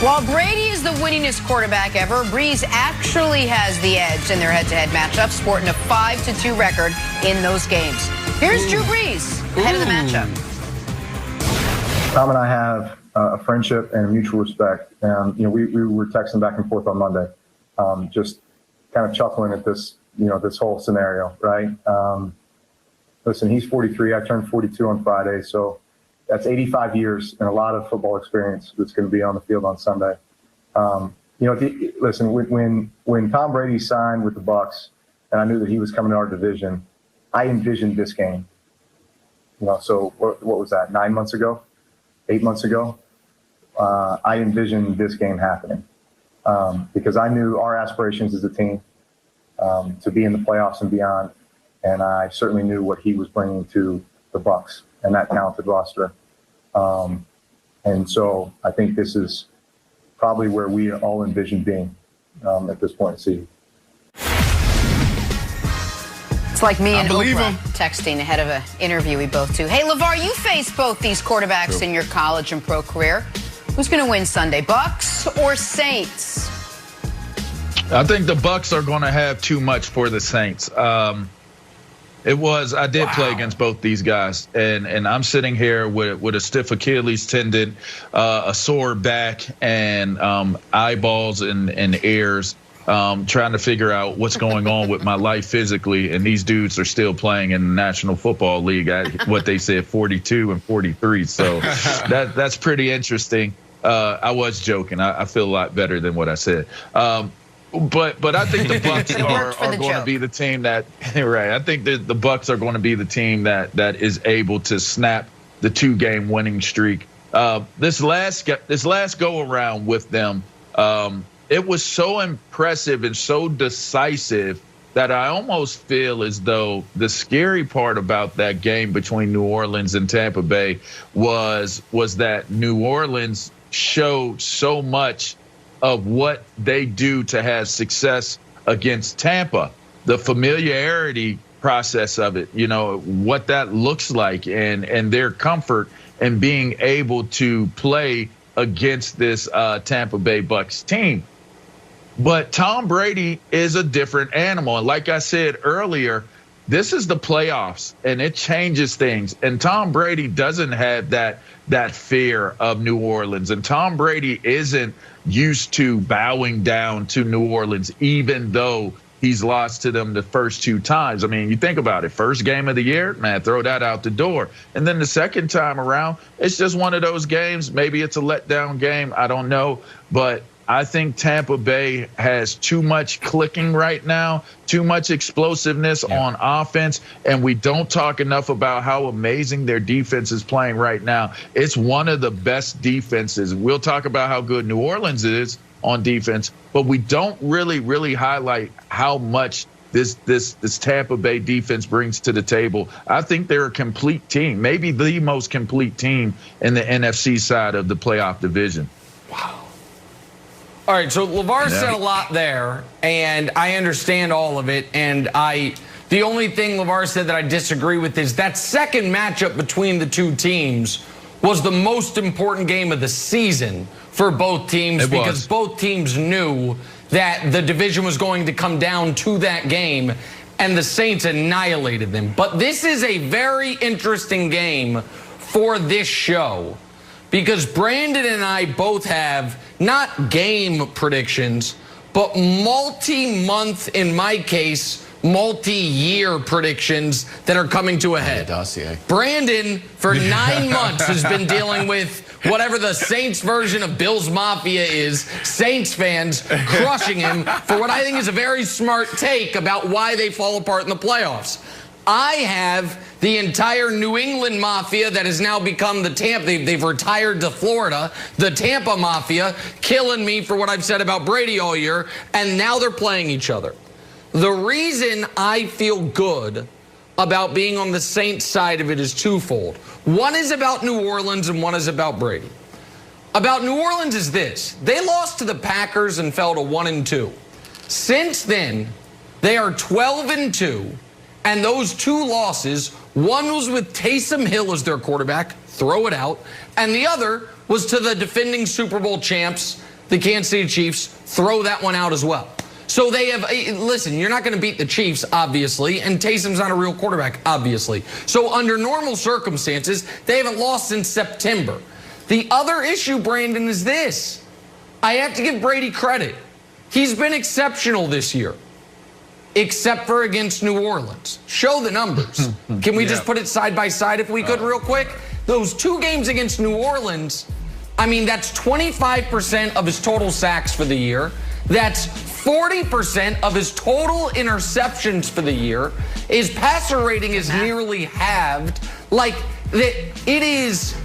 While Brady is the winningest quarterback ever, Breeze actually has the edge in their head-to-head matchup, sporting a 5-2 record in those games. Here's Drew Brees ahead of the matchup. Tom and I have a friendship and a mutual respect. And, we were texting back and forth on Monday, just kind of chuckling at this, this whole scenario, right? Listen, he's 43. I turned 42 on Friday. So that's 85 years and a lot of football experience that's going to be on the field on Sunday. Listen, when Tom Brady signed with the Bucs and I knew that he was coming to our division, I envisioned this game. So what was that, 9 months ago? 8 months ago, I envisioned this game happening because I knew our aspirations as a team to be in the playoffs and beyond, and I certainly knew what he was bringing to the Bucs and that talented roster. And so I think this is probably where we all envision being at this point in the season. It's like me and Oprah texting ahead of an interview we both do. Hey, LeVar, you faced both these quarterbacks in your college and pro career. Who's going to win Sunday, Bucs or Saints? I think the Bucs are going to have too much for the Saints. I did play against both these guys, and I'm sitting here with a stiff Achilles tendon, a sore back, and eyeballs and ears. Trying to figure out what's going on with my life physically, and these dudes are still playing in the National Football League at what they said 42 and 43. So that's pretty interesting. I was joking. I feel a lot better than what I said. But I think the Bucs are going to be the team that right. I think that the Bucs are going to be the team that is able to snap the 2-game winning streak. This last go around with them. It was so impressive and so decisive that I almost feel as though the scary part about that game between New Orleans and Tampa Bay was that New Orleans showed so much of what they do to have success against Tampa, the familiarity process of it, what that looks like and their comfort in being able to play against this Tampa Bay Bucs team. But Tom Brady is a different animal. And like I said earlier, this is the playoffs, and it changes things. And Tom Brady doesn't have that fear of New Orleans. And Tom Brady isn't used to bowing down to New Orleans, even though he's lost to them the first 2 times. I mean, you think about it. First game of the year, man, throw that out the door. And then the second time around, it's just one of those games. Maybe it's a letdown game. I don't know. But I think Tampa Bay has too much clicking right now, too much explosiveness on offense, and we don't talk enough about how amazing their defense is playing right now. It's one of the best defenses. We'll talk about how good New Orleans is on defense, but we don't really highlight how much this Tampa Bay defense brings to the table. I think they're a complete team, maybe the most complete team in the NFC side of the playoff division. Wow. All right, so LeVar said a lot there, and I understand all of it. And the only thing LeVar said that I disagree with is that second matchup between the two teams was the most important game of the season for both teams because both teams knew that the division was going to come down to that game, and the Saints annihilated them. But this is a very interesting game for this show because Brandon and I both have not game predictions, but multi-month, in my case, multi-year predictions that are coming to a head. Brandon, for 9 months, has been dealing with whatever the Saints version of Bill's Mafia is, Saints fans crushing him for what I think is a very smart take about why they fall apart in the playoffs. I have the entire New England Mafia that has now become the Tampa. They've retired to Florida. The Tampa Mafia killing me for what I've said about Brady all year, and now they're playing each other. The reason I feel good about being on the Saints side of it is twofold. One is about New Orleans and one is about Brady. About New Orleans is this. They lost to the Packers and fell to 1-2. Since then, they are 12-2. And those 2 losses, one was with Taysom Hill as their quarterback, throw it out, and the other was to the defending Super Bowl champs, the Kansas City Chiefs throw that one out as well. So they have, listen, you're not going to beat the Chiefs, obviously, and Taysom's not a real quarterback, obviously. So under normal circumstances, they haven't lost since September. The other issue, Brandon, is this. I have to give Brady credit. He's been exceptional this year, except for against New Orleans. Show the numbers. Can we just put it side by side if we could real quick? Those 2 games against New Orleans, I mean, that's 25% of his total sacks for the year. That's 40% of his total interceptions for the year. His passer rating is nearly halved. Like, it's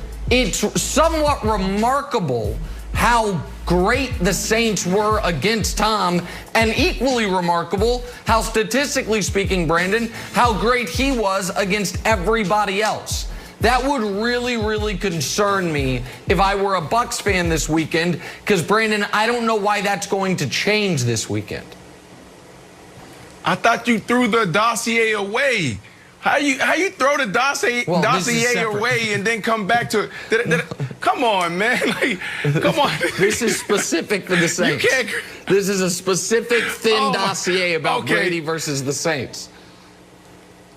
somewhat remarkable how great the Saints were against Tom, and equally remarkable how, statistically speaking, Brandon, how great he was against everybody else. That would really, really concern me if I were a Bucs fan this weekend, because, Brandon, I don't know why that's going to change this weekend. I thought you threw the dossier away. How you throw the dossier away and then come back to it? Come on, man. Like, come on. This is specific for the Saints. This is a specific thin dossier about Brady versus the Saints.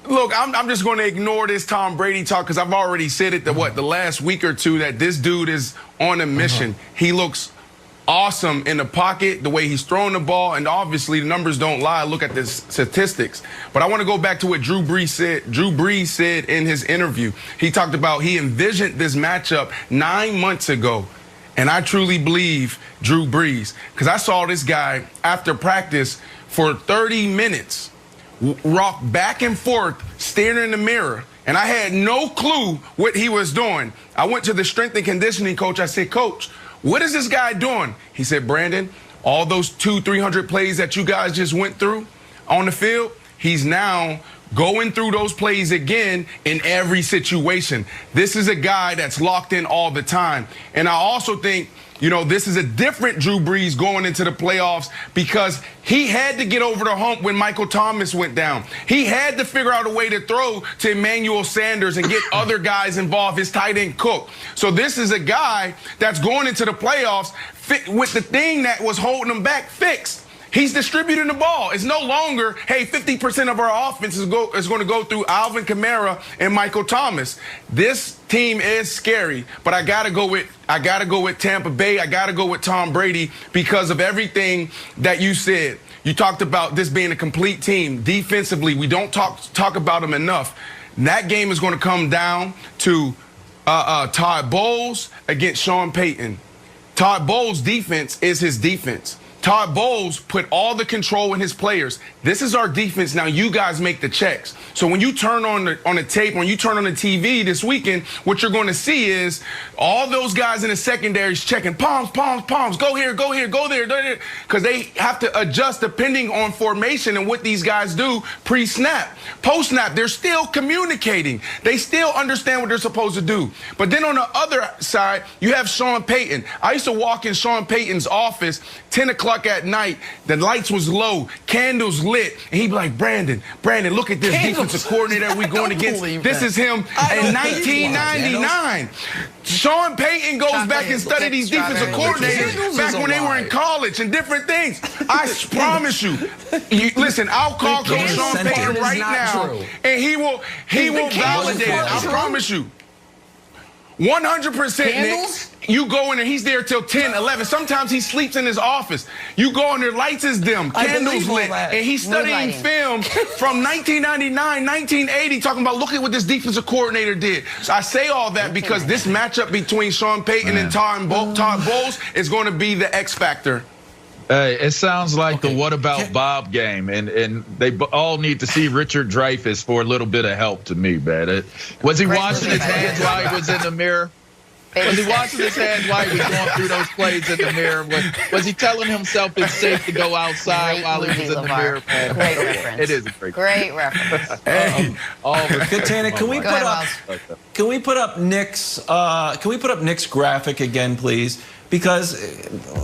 Look, I'm just going to ignore this Tom Brady talk because I've already said it the last week or two that this dude is on a mission. He looks awesome in the pocket, the way he's throwing the ball, and obviously the numbers don't lie. Look at the statistics. But I want to go back to what Drew Brees said. Drew Brees said in his interview, he talked about he envisioned this matchup 9 months ago. And I truly believe Drew Brees, because I saw this guy after practice for 30 minutes rock back and forth, staring in the mirror, and I had no clue what he was doing. I went to the strength and conditioning coach. I said, Coach, what is this guy doing? He said, Brandon, all those 200-300 plays that you guys just went through on the field, he's now going through those plays again in every situation. This is a guy that's locked in all the time. And I also think, you know, this is a different Drew Brees going into the playoffs because he had to get over the hump when Michael Thomas went down. He had to figure out a way to throw to Emmanuel Sanders and get other guys involved, his tight end Cook. So this is a guy that's going into the playoffs with the thing that was holding him back fixed. He's distributing the ball. It's no longer, hey, 50% of our offense is going to go through Alvin Kamara and Michael Thomas. This team is scary, but I gotta go with Tampa Bay. I gotta go with Tom Brady because of everything that you said. You talked about this being a complete team. Defensively, we don't talk about them enough. And that game is going to come down to Todd Bowles against Sean Payton. Todd Bowles' defense is his defense. Todd Bowles put all the control in his players. This is our defense. Now you guys make the checks. So when you turn on the tape, when you turn on the TV this weekend, what you're going to see is all those guys in the secondaries checking palms, go here, go there, because they have to adjust depending on formation and what these guys do pre-snap. Post-snap, they're still communicating. They still understand what they're supposed to do. But then on the other side, you have Sean Payton. I used to walk in Sean Payton's office 10 o'clock at night, the lights was low, candles lit, and he'd be like, Brandon, look at this defensive coordinator we're going against. This is him in 1999. Sean Payton goes back and studied these defensive coordinators back when they were in college and different things. I promise you. Listen, I'll call Coach Sean Payton right now, and he will validate it. I promise you. 100%, Nick. You go in there, he's there till 10, 11. Sometimes he sleeps in his office. You go in there, lights is dim, candles lit, and he's studying film from 1999, 1980, talking about, look at what this defensive coordinator did. So I say all that because this matchup between Sean Payton and Todd Bowles is going to be the X factor. Hey, it sounds like the What About Bob game, and they all need to see Richard Dreyfuss for a little bit of help to me, man. Was he washing his hands while he was in the mirror? Was he washing his hands while he was going through those plays in the mirror? Was he telling himself it's safe to go outside while he was in the mirror? Great reference. It is a great reference. Katana, can we put up Nick's graphic again, please? Because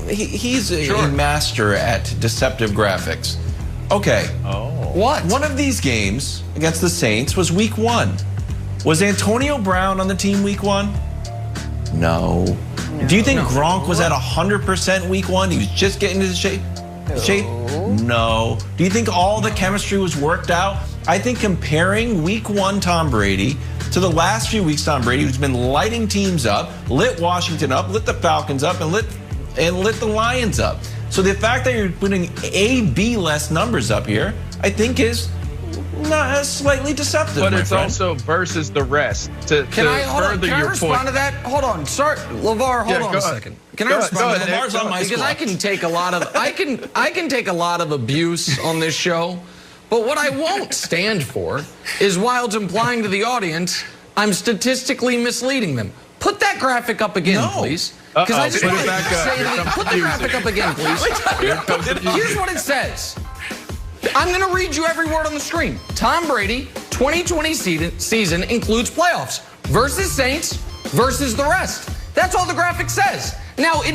he's a master at deceptive graphics. Okay. What? One of these games against the Saints was week 1. Was Antonio Brown on the team week 1? No. Do you think Gronk was at 100% week 1? He was just getting into shape? No. Do you think all the chemistry was worked out? I think comparing week 1 Tom Brady to the last few weeks Tom Brady, who's been lighting teams up, lit Washington up, lit the Falcons up, and lit the Lions up. So the fact that you're putting A/B less numbers up here, I think is not slightly deceptive. But it's also versus the rest. Can I respond to that? Hold on, LeVar. Hold on a second. Can I respond to that? LeVar's on my because I can take a lot of I can take a lot of abuse on this show, but what I won't stand for is Wildes implying to the audience I'm statistically misleading them. Put that graphic up again, please. Because I just want to say that. Put the graphic up again, please. Here's what it says. I'm going to read you every word on the screen. Tom Brady, 2020 season includes playoffs versus Saints versus the rest. That's all the graphic says. Now, it